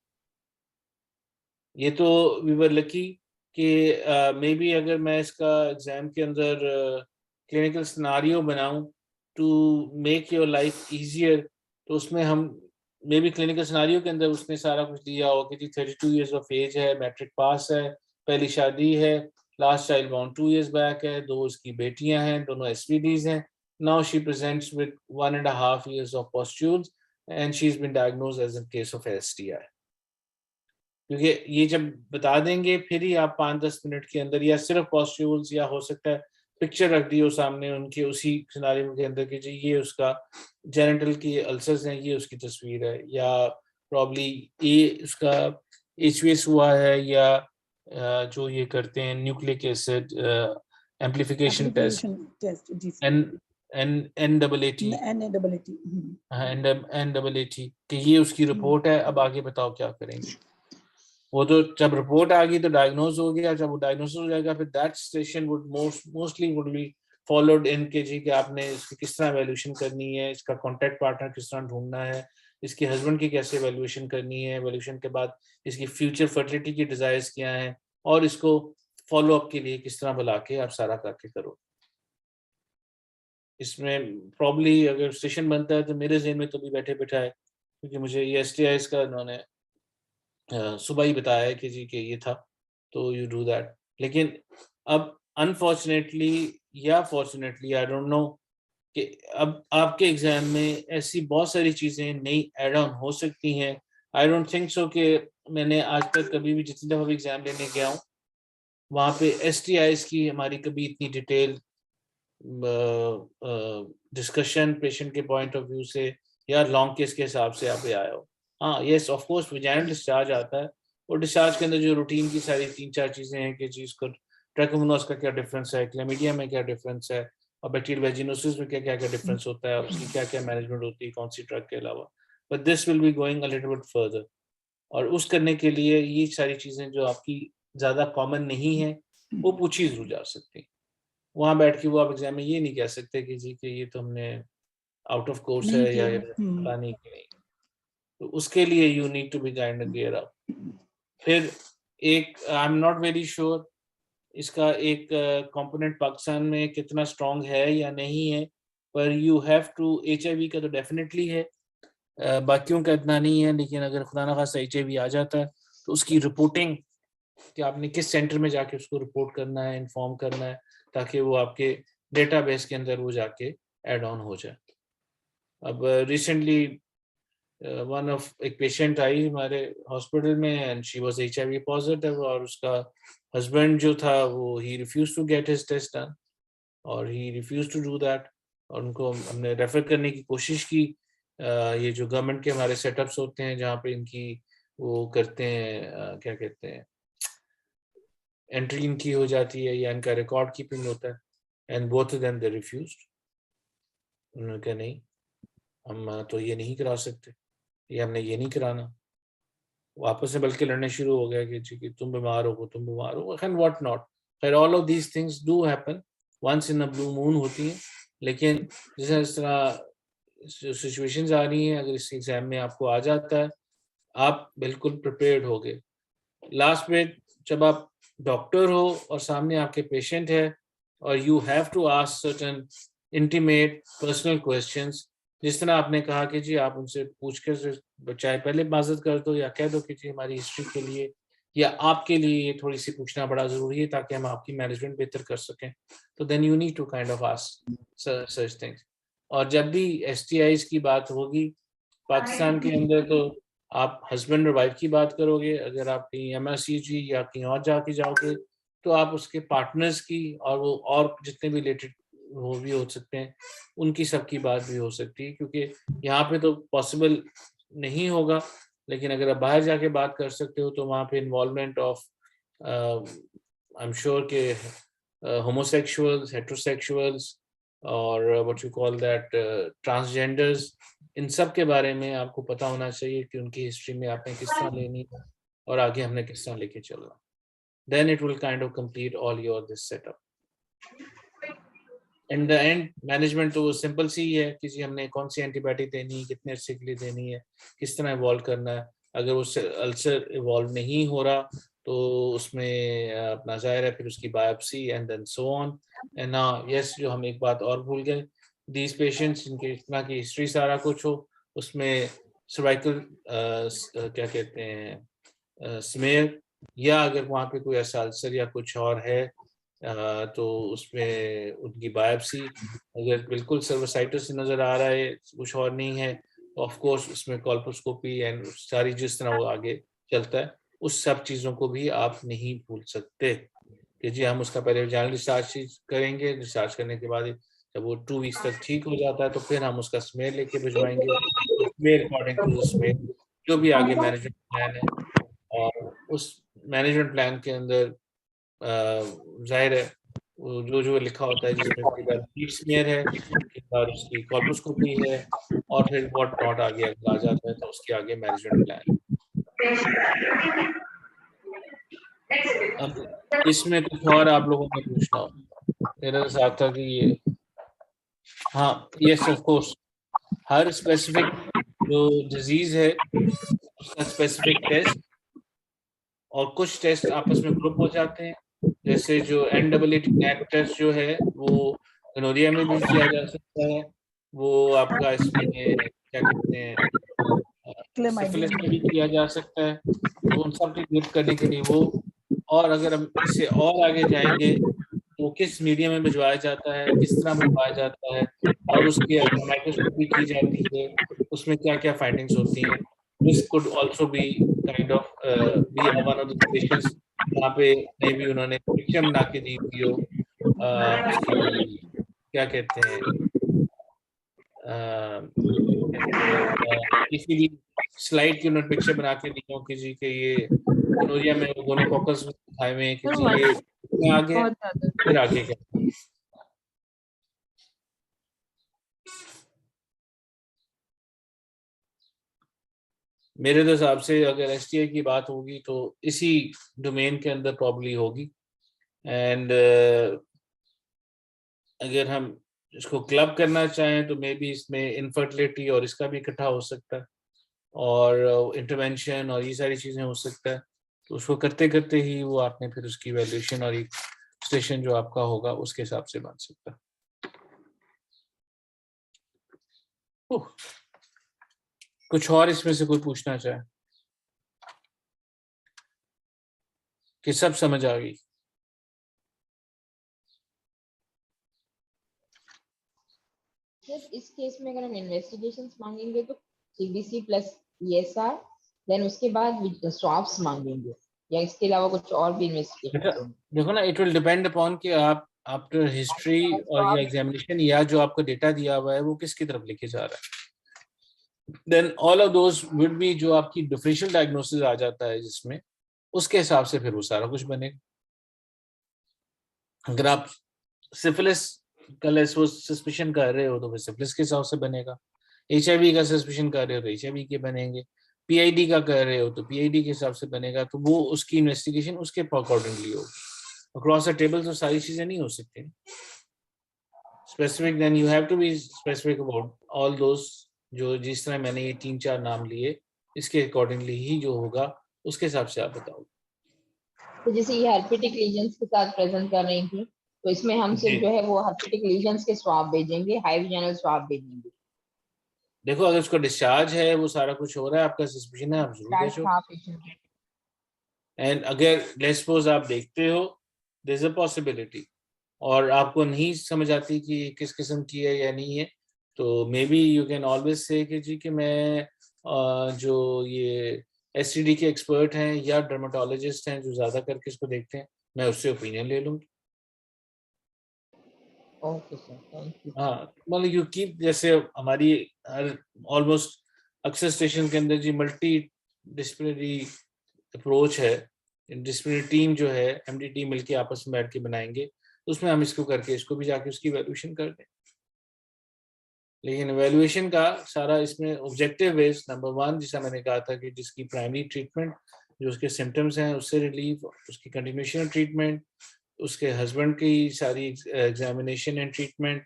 ये तो वी वर लकी कि मे बी अगर मैं इसका एग्जाम के अंदर क्लिनिकल सिनारियो बनाऊं to make your life easier, तो उसमें हम मे बी क्लिनिकल सिनारियो के अंदर उसने सारा कुछ दिया हो कि जी 32 इयर्स ऑफ एज है, मैट्रिक पास है, पहली शादी है, last child born 2 years back है, 2 उसकी बेटियां हैं, दोनों SVDs हैं, now she presents with 1.5 years of pustules and she is been diagnosed as a case of STI। क्योंकि ये जब बता देंगे फिर ही आप 5-10 मिनट के अंदर, या सिर्फ पॉस्ट्यूल्स या हो सकता है पिक्चर रख दी हो सामने उनके उसी सिनारियो के अंदर कि जी ये उसका जेनिटल की अल्सर्स हैं, ये उसकी तस्वीर है, या प्रॉब्ली ये उसका HVS हुआ है, या जो ये करते हैं nucleic acid amplification test test जी NAAT कि ये उसकी रिपोर्ट है, अब आगे बताओ क्या करेंगे। वो तो जब रिपोर्ट आ गई तो डायग्नोज हो गया, जब वो डायग्नोज हो जाएगा फिर that station would mostly would be followed in के जी कि आपने इसकी किस तरह वैल्यूएशन करनी है, इसका कॉन्टैक्ट पार्टनर किस तरह ढूंढना है, इसके हस्बैंड की कैसे वैल्यूएशन करनी है, वैल्यूएशन के बाद इसकी फ्यूचर फर्टिलिटी की डिजायर्स क्या हैं, और इसको फॉलो अप के लिए किस तरह बुला के आप सारा करके करो। इसमें प्रॉब्ली अगर स्टेशन बनता है तो मेरे ज़हन में तो भी बैठे बिठाए, क्योंकि मुझे ये STIs का उन्होंने सुबह ही बताया है कि जी कि ये था, तो यू डू दैट। लेकिन अब अनफॉर्चुनेटली या फॉर्चुनेटली आई डोंट नो कि अब आपके एग्जाम में ऐसी बहुत सारी चीज़ें नई ऐड ऑन हो सकती हैं। आई डोंट थिंक सो कि मैंने आज तक कभी भी जितनी दफ़ा भी एग्जाम लेने गया हूँ वहाँ पे STIs की हमारी कभी इतनी डिटेल डिस्कशन पेशेंट के पॉइंट ऑफ व्यू से या लॉन्ग केस के हिसाब से आप आया हो। हाँ yes of course vaginal discharge आता है, और डिस्चार्ज के अंदर जो रूटीन की सारी 3-4 चीज़ें हैं कि चीज़ को ट्रैकोमोनास का क्या डिफरेंस है, क्लैमिडिया में क्या डिफरेंस है, और बैक्टीरियल वेजिनोसिस में क्या क्या डिफरेंस होता है, और उसकी क्या क्या मैनेजमेंट होती है कौन सी ड्रग के अलावा। But this will be going a little bit further, और उस करने के लिए ये सारी चीज़ें जो आपकी ज़्यादा कॉमन नहीं है वो पूछी ज़रूर जा सकती हैं। वहाँ बैठ के वो आप एग्जाम में ये नहीं कह सकते कि जी कि ये तो हमने आउट ऑफ कोर्स नहीं है या किया। ये पता नहीं कि नहीं। तो उसके लिए you need to be kind of clear up. फिर एक I am not very sure इसका एक कंपोनेंट पाकिस्तान में कितना स्ट्रांग है या नहीं है, पर यू हैव टू HIV का तो डेफिनेटली है, बाकियों का इतना नहीं है। लेकिन अगर खुदा ना खास्ता HIV आ जाता है तो उसकी रिपोर्टिंग कि आपने किस सेंटर में जाके उसको रिपोर्ट करना है, इन्फॉर्म करना है, ताकि वो आपके डेटाबेस के अंदर वो जाके ऐड ऑन हो जाए। अब रिसेंटली एक पेशेंट आई हमारे हॉस्पिटल में and she was HIV positive, और उसका हस्बैंड जो था वो ही refuse to get his test done, और he refuse to do that, और उनको हमने रेफर करने की कोशिश की। ये जो गवर्नमेंट के हमारे सेटअप्स होते हैं जहाँ पे इनकी वो करते हैं क्या कहते हैं एंट्री इनकी हो जाती है या इनका रिकॉर्ड कीपिंग होता है, and both of them they refused. उन्होंने कहा नहीं, हम तो ये नहीं करा सकते, ये हमने ये नहीं कराना। वापस से बल्कि लड़ने शुरू हो गया कि जी कि तुम बीमार हो, तुम बीमार हो, एंड व्हाट नॉट। खैर all of these things do happen, once in a blue moon होती हैं। लेकिन जिस तरह सिचुएशंस आ रही हैं, अगर इस एग्जाम में आपको आ जाता है आप बिल्कुल प्रिपेयर्ड होगे। लास्ट में जब आप डॉक्टर हो और सामने आपके पेशेंट है और you have to ask certain intimate personal questions, जिस तरह आपने कहा कि जी आप उनसे पूछ के चाहे पहले माजरत कर दो या कह दो कि जी हमारी हिस्ट्री के लिए या आपके लिए ये थोड़ी सी पूछना बड़ा ज़रूरी है ताकि हम आपकी मैनेजमेंट बेहतर कर सकें, तो then you need to kind of ask such things. और जब भी STIs की बात होगी पाकिस्तान के अंदर, तो आप हस्बैंड और वाइफ की बात करोगे, अगर आप कहीं MRCG या कहीं और जाके जाओगे तो आप उसके पार्टनर्स की और वो और जितने भी रिलेटेड वो भी हो सकते हैं उनकी सबकी बात भी हो सकती है, क्योंकि यहाँ पे तो पॉसिबल नहीं होगा। लेकिन अगर आप बाहर जाके बात कर सकते हो तो वहाँ पे involvement of I am sure के होमोसेक्सुअल्स, हेट्रोसेक्सुअल्स और what you call that transgenders, इन सब के बारे में आपको पता होना चाहिए कि उनकी हिस्ट्री में आपने किस तरह लेनी है और आगे हमने किस तरह लेके चलना। Then it will kind of complete all your this setup. In the end, management तो सिंपल सी ही है कि जी हमने कौन सी एंटीबायोटिक देनी है, कितने अर्से के लिए देनी है, किस तरह इवॉल्व करना है। अगर उससे अल्सर इवॉल्व नहीं हो रहा तो उसमें अपना जाहिर है फिर उसकी biopsy and then so on. And now yes, जो हम एक बात और भूल गए, दीज पेशेंट्स जिनके इतना की हिस्ट्री सारा कुछ हो, उसमें सर्वाइकल क्या कहते हैं स्मेयर, या अगर वहाँ पे कोई ऐसा अल्सर या कुछ और है तो उसमें उनकी बायोप्सी अगर बिल्कुल सर्वसाइटस नज़र आ रहा है, कुछ और नहीं है, तो ऑफ कोर्स उसमें कॉल्पोस्कोपी एंड सारी जिस तरह वो आगे चलता है उस सब चीज़ों को भी आप नहीं भूल सकते कि जी हम उसका पहले जनरल डिस्चार्ज करेंगे। डिस्चार्ज करने के बाद जब वो 2 वीक्स तक ठीक हो जाता है तो फिर हम उसका स्मेयर लेके भिजवाएंगे, smear according to the smear जो भी आगे मैनेजमेंट प्लान है। और उस मैनेजमेंट प्लान के अंदर जाहिर है जो जो लिखा होता है, जिसमें कई बार डीप स्मेयर है, कई बार उसकी कॉल्पोस्कोपी है, और फिर व्हाट नॉट आगे आ जाता है तो उसके आगे मैनेजमेंट प्लान। अब इसमें कुछ और आप लोगों ने पूछना हो, मेरा साथ था कि ये हाँ yes of course her specific जो डिजीज है उसका स्पेसिफिक टेस्ट, और कुछ टेस्ट आपस में ग्रुप हो जाते हैं जैसे जो NAAT टेस्ट जो है वो गनोरिया में भी किया जा सकता है, वो आपका इसमें क्या कहते हैं सिफिलिस में भी किया जा सकता है। तो उन सब की गिफ्ट करने के लिए वो, और अगर हम इससे और आगे जाएंगे तो किस मीडियम में भिजवाया जाता है, किस तरह भिजवाया जाता है, और उसकी अगर माइक्रोस्कोपी की जाती है उसमें क्या क्या फाइंडिंग्स होती हैं। This could also be kind of be one of the patients जहाँ पे मे भी उन्होंने पिक्चर बना के दी थी हो उसकी क्या कहते हैं किसी भी स्लाइड की उन्होंने पिक्चर बना के दी हो कि जी के ये गनोरिया में गोनोकॉकस खाए हुए हैं कि जी ये आगे फिर आगे क्या। मेरे तो हिसाब से अगर STI की बात होगी तो इसी डोमेन के अंदर प्रॉब्ली होगी। एंड अगर हम इसको क्लब करना चाहें तो मे बी इसमें इनफर्टिलिटी और इसका भी इकट्ठा हो सकता है, और इंटरवेंशन और ये सारी चीजें हो सकता है। तो उसको करते करते ही वो आपने फिर उसकी वैल्यूएशन और एक स्टेशन जो आपका होगा उसके हिसाब से बन सकता है। कुछ और इसमें से कोई पूछना चाहे कि सब समझ आ गई? इस केस में अगर हम इन्वेस्टिगेशंस मांगेंगे तो CBC प्लस ESR, देन उसके बाद स्वाब्स मांगेंगे, या इसके अलावा कुछ और भी इन्वेस्टिगेशन? देखो ना, इट विल डिपेंड अपॉन कि आप आफ्टर हिस्ट्री और या एग्जामिनेशन या जो आपको डेटा दिया हुआ है वो किसकी तरफ लेके जा रहा है। Then all of those would be जो आपकी डिफरेंशियल डायग्नोसिस आ जाता है जिसमें उसके हिसाब से फिर वो सारा कुछ बनेगा। अगर आप सिफिलिस का सस्पेशन कर रहे हो तो फिर सिफिलिस के हिसाब से बनेगा, HIV का सस्पेशन कर रहे हो तो HIV के बनेंगे, PID का कर रहे हो तो PID के हिसाब से बनेगा। तो वो उसकी इन्वेस्टिगेशन उसके अकॉर्डिंगली होगी। अक्रॉस द टेबल तो सारी चीजें नहीं हो सकती specific. Then you have to be specific about all those, जो जिस तरह मैंने ये 3-4 नाम लिए इसके अकॉर्डिंगली ही जो होगा उसके हिसाब से आप बताओ। तो जैसे ये हेर्पेटिक लीजन्स के साथ प्रेजेंट कर रही थी, तो इसमें हम सिर्फ जो है वो हेर्पेटिक लीजन्स के स्वाब भेजेंगे, हाइवजनल स्वाब भेजेंगे। देखो अगर उसका डिस्चार्ज है, वो सारा कुछ हो रहा है, आपका सस्पेशन है, आप जरूर भेजो। एंड अगर लेट्स सपोज आप देखते हो देयर इज अ पॉसिबिलिटी और आपको नहीं समझ आती कि किस किस्म की है या नहीं है, तो may be you can always say कि जी कि मैं जो ये STD के एक्सपर्ट हैं या डर्मेटोलॉजिस्ट हैं जो ज्यादा करके इसको देखते हैं, मैं उससे ओपिनियन ले लूंगी। Okay sir, thank you. हाँ, मतलब यू कीप, जैसे हमारी ऑलमोस्ट अक्सर स्टेशन के अंदर जी मल्टी डिसिप्लिनरी अप्रोच है, डिसिप्लिनरी टीम जो है MD टीम मिलके आपस में बैठ के बनाएंगे, उसमें हम इसको करके इसको भी जाके उसकी वैल्यूएशन कर दें। लेकिन वैल्यूएशन का सारा इसमें ऑब्जेक्टिव बेस नंबर 1 जैसा मैंने कहा था कि जिसकी प्राइमरी ट्रीटमेंट जो उसके सिम्टम्स हैं उससे रिलीफ, उसकी कंटिन्यूएशन ट्रीटमेंट, उसके हस्बैंड की सारी एग्जामिनेशन एंड ट्रीटमेंट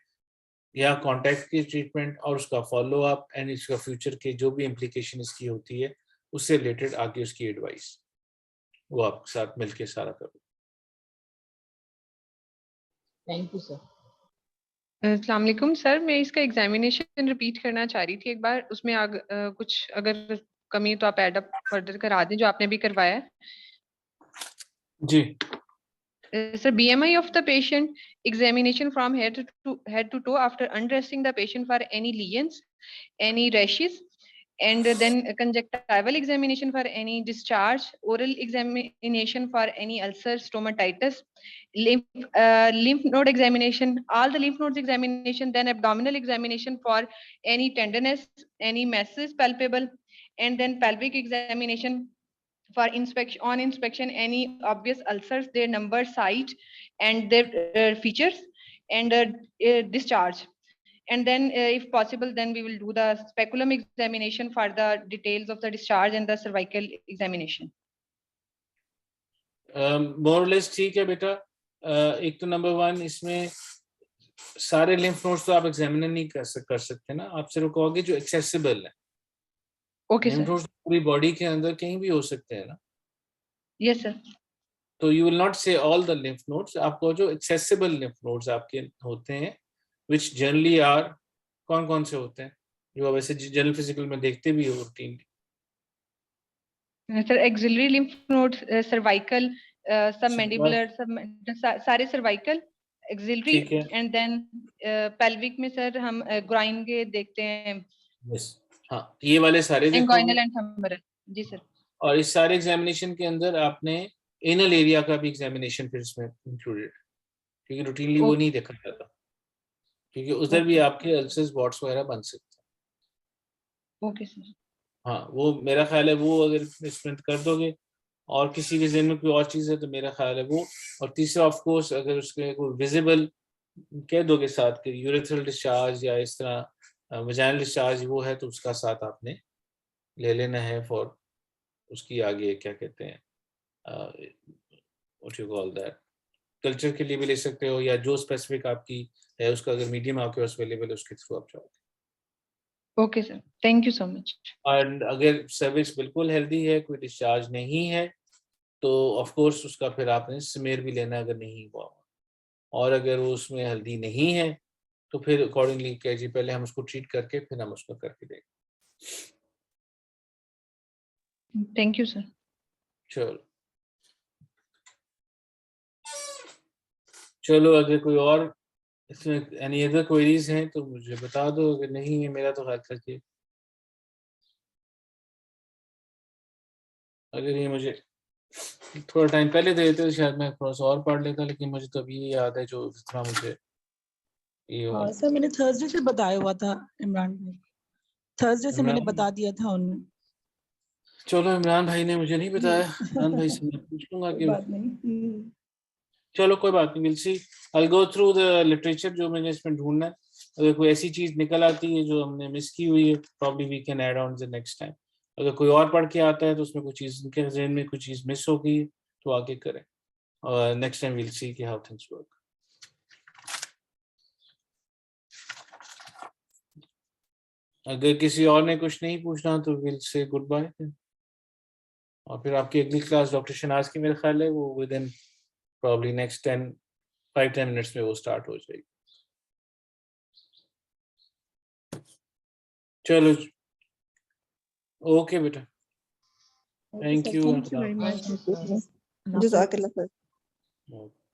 या कॉन्टैक्ट की ट्रीटमेंट, और उसका फॉलो अप एंड इसका फ्यूचर के जो भी इम्प्लीकेशन इसकी होती है उससे रिलेटेड आगे उसकी एडवाइस वो आपके साथ मिलके सारा करो। Thank you sir. अस्सलाम वालेकुम सर, मैं इसका एग्जामिनेशन रिपीट करना चाह रही थी एक बार, उसमें कुछ अगर कमी तो आप एड अप फर्दर करा दें जो आपने भी करवाया है। जी Sir, BMI of the patient, examination from head to toe after undressing the patient for any lesions, any rashes, and then conjunctival examination for any discharge, oral examination for any ulcer, stomatitis, lymph node examination, all the lymph nodes examination, then abdominal examination for any tenderness, any masses palpable, and then pelvic examination for inspection any obvious ulcers, their number, size, and their features, and discharge. And then if possible, then we will do the speculum examination for the details of the discharge and the cervical examination. More less ठीक है बेटा। एक तो number 1 इसमें सारे lymph nodes तो आप examiner नहीं कर सकते ना, आप सिर्फ कहोगे जो एक्सेसिबल है। Okay, lymph sir. नोड्स पूरी बॉडी के अंदर कहीं भी हो सकते हैं ना। Yes, sir. तो यू विल नॉट से ऑल द लिम्फ नोड्स, आपको जो एक्सेसिबल लिम्फ नोड्स आपके होते हैं विच जनरली आर, कौन कौन से होते हैं जो आप वैसे जनरल फिजिकल में देखते भी हो routinely? Sir axillary lymph nodes, cervical, submandibular, सारे सर्वाइकल, एक्सिलरी, ठीक है। एंड देन पेल्विक में सर हम ग्राइन के देखते हैं, यस, हाँ, ये वाले सारे देखोगे। Inguinal and femoral. जी सर। और इस सारे एग्जामिनेशन के अंदर आपने एनल एरिया का भी एग्जामिनेशन फिर इसमें इंक्लूडेड, क्योंकि रूटीनली वो नहीं देखा जाता, क्योंकि उधर भी आपके अल्सर्स बॉट्स वगैरह बन सकते हैं। Okay sir. हाँ, वो मेरा ख्याल है वो अगर इसमें कर दोगे, और किसी के ज़हन में कोई और चीज़ है तो मेरा ख्याल है वो, और तीसरा ऑफ कोर्स अगर उसके कोई विजिबल कह दोगे साथ के यूरेथ्रल डिस्चार्ज या इस तरह वजाइनल डिस्चार्ज वो है तो उसका साथ आपने ले लेना है फॉर उसकी आगे क्या कहते हैं what you call that, culture के लिए भी ले सकते हो, या जो स्पेसिफिक आपकी है उसका अगर मीडियम आपके पास अवेलेबल है उसके थ्रू आप जाओगे। Okay sir, thank you so much. And अगर सर्विक्स बिल्कुल हेल्दी है, कोई डिस्चार्ज नहीं है, तो ऑफ कोर्स उसका फिर आपने स्मेयर भी लेना अगर नहीं हुआ, और अगर वो उसमें हेल्दी नहीं है तो फिर अकॉर्डिंगली कह जी पहले हम उसको ट्रीट करके फिर हम उसको करके देंगे। Thank you sir. चलो चलो, अगर कोई और इसमें एनी अदर क्वेरीज हैं तो मुझे बता दो, अगर नहीं है मेरा तो ख्याल करके, अगर ये मुझे थोड़ा टाइम पहले दे देते तो शायद मैं थोड़ा सा और पढ़ लेता, लेकिन मुझे तो अभी ये याद है जो जितना मुझे ये हाँ सर, मैंने थर्सडे से बताया हुआ था इमरान भाई, थर्सडे से मैंने बता दिया था उन्हें। चलो, इमरान भाई ने मुझे नहीं बताया, इमरान भाई से मैं पूछ लूंगा कोई कि बात नहीं। चलो कोई बात नहीं, will see, I go through the literature जो मैंने इसमें ढूंढना है, अगर कोई ऐसी चीज निकल आती है जो हमने मिस की हुई है probably we can add on the next time, अगर कोई और पढ़ के आता है तो उसमें कुछ चीज उनके ज़हन में कुछ चीज मिस हो गई तो आगे करें, और नेक्स्ट टाइम विल सी कि हाउ थिंग्स वर्क। अगर किसी और ने कुछ नहीं पूछना तो विल से गुड बाय, और फिर आपकी अगली क्लास डॉक्टर शनाज की मेरे ख्याल है वो with in probably next 5-10 minutes में वो स्टार्ट हो जाएगी। चलो ओके बेटा, Okay, thank sir, you. thank you very much. जज़ाकल्लाह खैर। Okay.